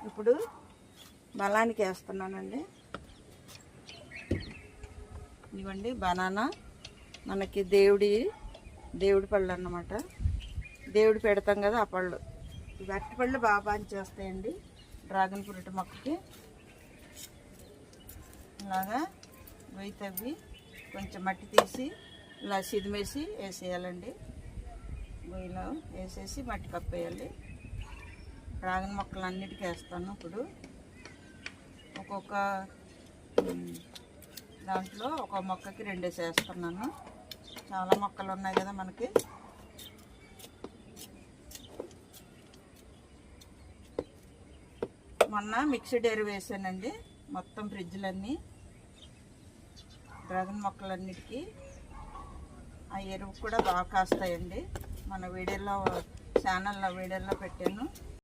ఇప్పుడు బలానికి వేస్తున్నానండి. ఇవ్వండి బనానా, మనకి దేవుడి పళ్ళు అన్నమాట. దేవుడు పెడతాం కదా ఆ పళ్ళు. ఇవి అరటి పళ్ళు బాగా పనిచేస్తాయండి డ్రాగన్ ఫ్రూట్ మొక్కకి. ఇలాగా వెయ్యి తవ్వి కొంచెం మట్టి తీసి ఇలా సిదిమేసి వేసేయాలండి. గొయ్యిలో వేసేసి మట్టి కప్పేయాలి. డ్రాగన్ మొక్కలు అన్నిటికీ వేస్తాను. ఇప్పుడు ఒక్కొక్క దాంట్లో ఒక మొక్కకి 2 వేసేస్తున్నాను. చాలా మొక్కలు ఉన్నాయి కదా మనకి. మొన్న మిక్స్డ్ ఎరువు వేసానండి మొత్తం ఫ్రిడ్జ్లన్నీ డ్రాగన్ మొక్కలన్నిటికీ. ఆ ఎరువు కూడా బాగా కాస్తాయండి. మన ఛానల్లో వీడియోలో పెట్టాను.